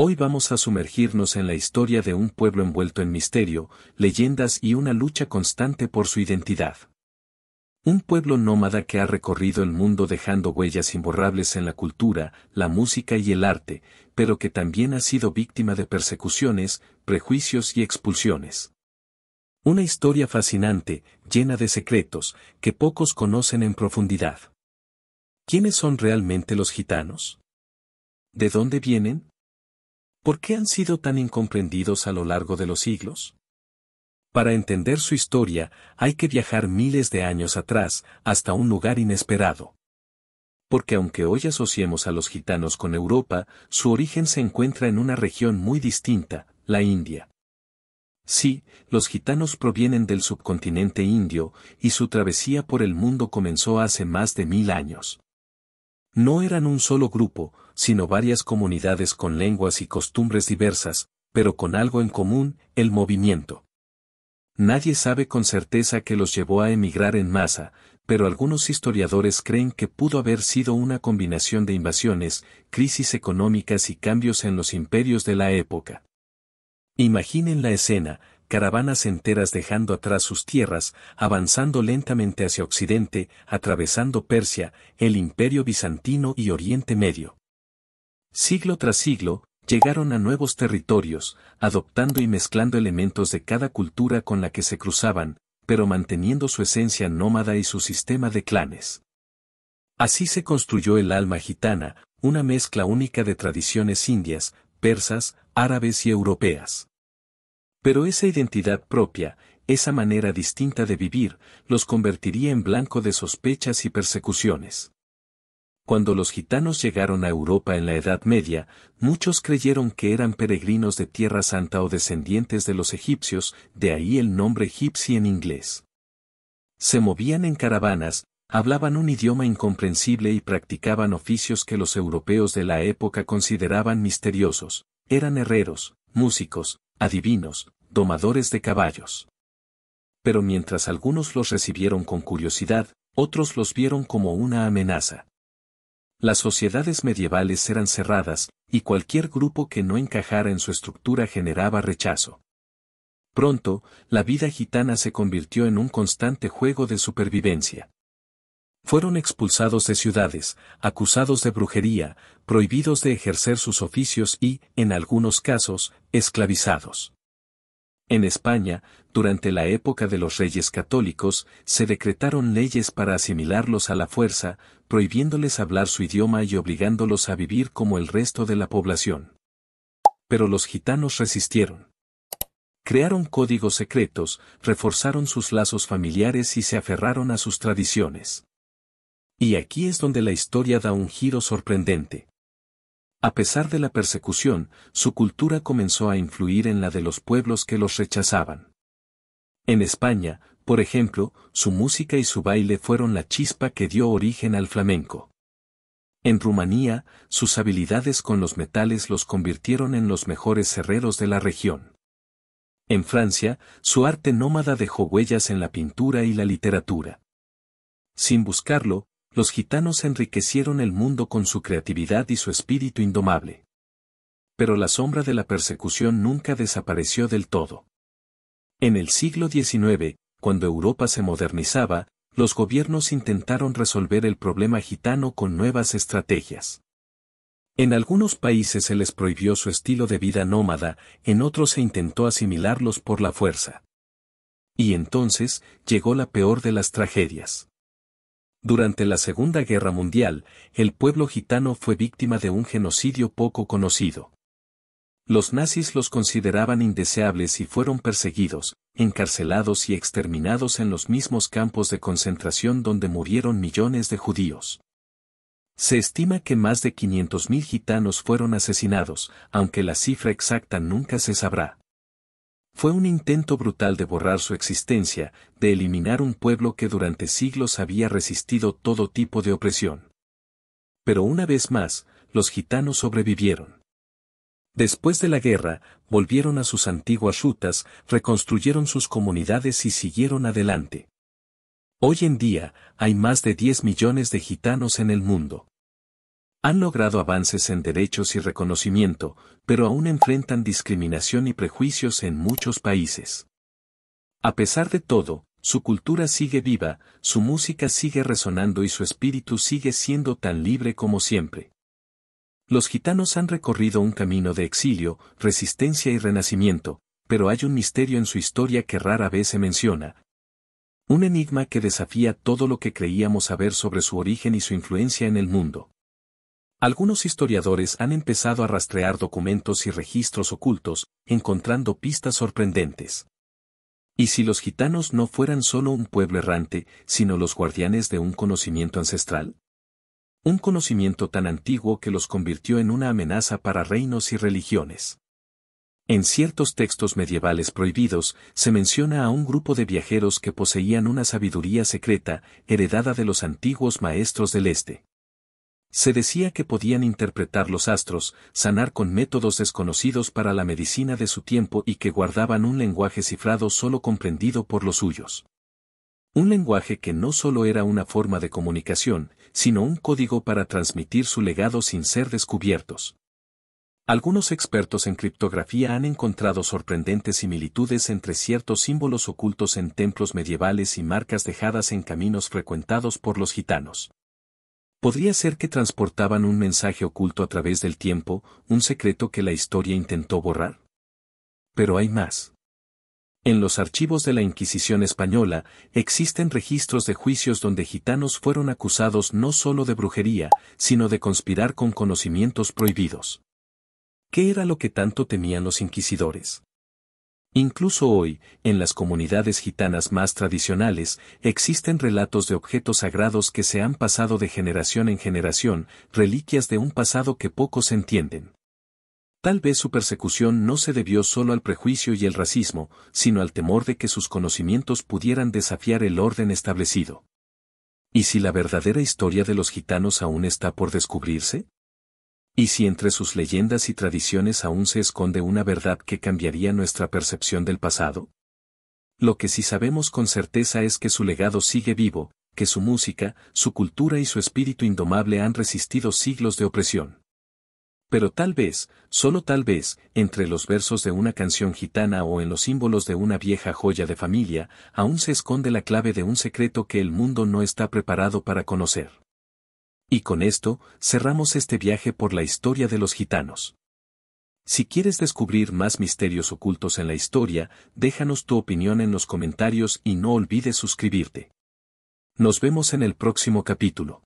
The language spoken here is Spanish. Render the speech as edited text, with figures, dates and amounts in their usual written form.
Hoy vamos a sumergirnos en la historia de un pueblo envuelto en misterio, leyendas y una lucha constante por su identidad. Un pueblo nómada que ha recorrido el mundo dejando huellas imborrables en la cultura, la música y el arte, pero que también ha sido víctima de persecuciones, prejuicios y expulsiones. Una historia fascinante, llena de secretos, que pocos conocen en profundidad. ¿Quiénes son realmente los gitanos? ¿De dónde vienen? ¿Por qué han sido tan incomprendidos a lo largo de los siglos? Para entender su historia, hay que viajar miles de años atrás, hasta un lugar inesperado. Porque aunque hoy asociemos a los gitanos con Europa, su origen se encuentra en una región muy distinta, la India. Sí, los gitanos provienen del subcontinente indio, y su travesía por el mundo comenzó hace más de 1000 años. No eran un solo grupo, sino varias comunidades con lenguas y costumbres diversas, pero con algo en común, el movimiento. Nadie sabe con certeza qué los llevó a emigrar en masa, pero algunos historiadores creen que pudo haber sido una combinación de invasiones, crisis económicas y cambios en los imperios de la época. Imaginen la escena, caravanas enteras dejando atrás sus tierras, avanzando lentamente hacia Occidente, atravesando Persia, el Imperio Bizantino y Oriente Medio. Siglo tras siglo, llegaron a nuevos territorios, adoptando y mezclando elementos de cada cultura con la que se cruzaban, pero manteniendo su esencia nómada y su sistema de clanes. Así se construyó el alma gitana, una mezcla única de tradiciones indias, persas, árabes y europeas. Pero esa identidad propia, esa manera distinta de vivir, los convertiría en blanco de sospechas y persecuciones. Cuando los gitanos llegaron a Europa en la Edad Media, muchos creyeron que eran peregrinos de Tierra Santa o descendientes de los egipcios, de ahí el nombre Gypsy en inglés. Se movían en caravanas, hablaban un idioma incomprensible y practicaban oficios que los europeos de la época consideraban misteriosos. Eran herreros, músicos, adivinos, domadores de caballos. Pero mientras algunos los recibieron con curiosidad, otros los vieron como una amenaza. Las sociedades medievales eran cerradas, y cualquier grupo que no encajara en su estructura generaba rechazo. Pronto, la vida gitana se convirtió en un constante juego de supervivencia. Fueron expulsados de ciudades, acusados de brujería, prohibidos de ejercer sus oficios y, en algunos casos, esclavizados. En España, durante la época de los Reyes Católicos, se decretaron leyes para asimilarlos a la fuerza, prohibiéndoles hablar su idioma y obligándolos a vivir como el resto de la población. Pero los gitanos resistieron. Crearon códigos secretos, reforzaron sus lazos familiares y se aferraron a sus tradiciones. Y aquí es donde la historia da un giro sorprendente. A pesar de la persecución, su cultura comenzó a influir en la de los pueblos que los rechazaban. En España, por ejemplo, su música y su baile fueron la chispa que dio origen al flamenco. En Rumanía, sus habilidades con los metales los convirtieron en los mejores herreros de la región. En Francia, su arte nómada dejó huellas en la pintura y la literatura. Sin buscarlo, los gitanos enriquecieron el mundo con su creatividad y su espíritu indomable. Pero la sombra de la persecución nunca desapareció del todo. En el siglo XIX, cuando Europa se modernizaba, los gobiernos intentaron resolver el problema gitano con nuevas estrategias. En algunos países se les prohibió su estilo de vida nómada, en otros se intentó asimilarlos por la fuerza. Y entonces, llegó la peor de las tragedias. Durante la Segunda Guerra Mundial, el pueblo gitano fue víctima de un genocidio poco conocido. Los nazis los consideraban indeseables y fueron perseguidos, encarcelados y exterminados en los mismos campos de concentración donde murieron millones de judíos. Se estima que más de 500.000 gitanos fueron asesinados, aunque la cifra exacta nunca se sabrá. Fue un intento brutal de borrar su existencia, de eliminar un pueblo que durante siglos había resistido todo tipo de opresión. Pero una vez más, los gitanos sobrevivieron. Después de la guerra, volvieron a sus antiguas rutas, reconstruyeron sus comunidades y siguieron adelante. Hoy en día, hay más de 10 millones de gitanos en el mundo. Han logrado avances en derechos y reconocimiento, pero aún enfrentan discriminación y prejuicios en muchos países. A pesar de todo, su cultura sigue viva, su música sigue resonando y su espíritu sigue siendo tan libre como siempre. Los gitanos han recorrido un camino de exilio, resistencia y renacimiento, pero hay un misterio en su historia que rara vez se menciona. Un enigma que desafía todo lo que creíamos saber sobre su origen y su influencia en el mundo. Algunos historiadores han empezado a rastrear documentos y registros ocultos, encontrando pistas sorprendentes. ¿Y si los gitanos no fueran solo un pueblo errante, sino los guardianes de un conocimiento ancestral? Un conocimiento tan antiguo que los convirtió en una amenaza para reinos y religiones. En ciertos textos medievales prohibidos, se menciona a un grupo de viajeros que poseían una sabiduría secreta, heredada de los antiguos maestros del Este. Se decía que podían interpretar los astros, sanar con métodos desconocidos para la medicina de su tiempo y que guardaban un lenguaje cifrado solo comprendido por los suyos. Un lenguaje que no solo era una forma de comunicación, sino un código para transmitir su legado sin ser descubiertos. Algunos expertos en criptografía han encontrado sorprendentes similitudes entre ciertos símbolos ocultos en templos medievales y marcas dejadas en caminos frecuentados por los gitanos. Podría ser que transportaban un mensaje oculto a través del tiempo, un secreto que la historia intentó borrar. Pero hay más. En los archivos de la Inquisición española, existen registros de juicios donde gitanos fueron acusados no solo de brujería, sino de conspirar con conocimientos prohibidos. ¿Qué era lo que tanto temían los inquisidores? Incluso hoy, en las comunidades gitanas más tradicionales, existen relatos de objetos sagrados que se han pasado de generación en generación, reliquias de un pasado que pocos entienden. Tal vez su persecución no se debió solo al prejuicio y el racismo, sino al temor de que sus conocimientos pudieran desafiar el orden establecido. ¿Y si la verdadera historia de los gitanos aún está por descubrirse? ¿Y si entre sus leyendas y tradiciones aún se esconde una verdad que cambiaría nuestra percepción del pasado? Lo que sí sabemos con certeza es que su legado sigue vivo, que su música, su cultura y su espíritu indomable han resistido siglos de opresión. Pero tal vez, solo tal vez, entre los versos de una canción gitana o en los símbolos de una vieja joya de familia, aún se esconde la clave de un secreto que el mundo no está preparado para conocer. Y con esto, cerramos este viaje por la historia de los gitanos. Si quieres descubrir más misterios ocultos en la historia, déjanos tu opinión en los comentarios y no olvides suscribirte. Nos vemos en el próximo capítulo.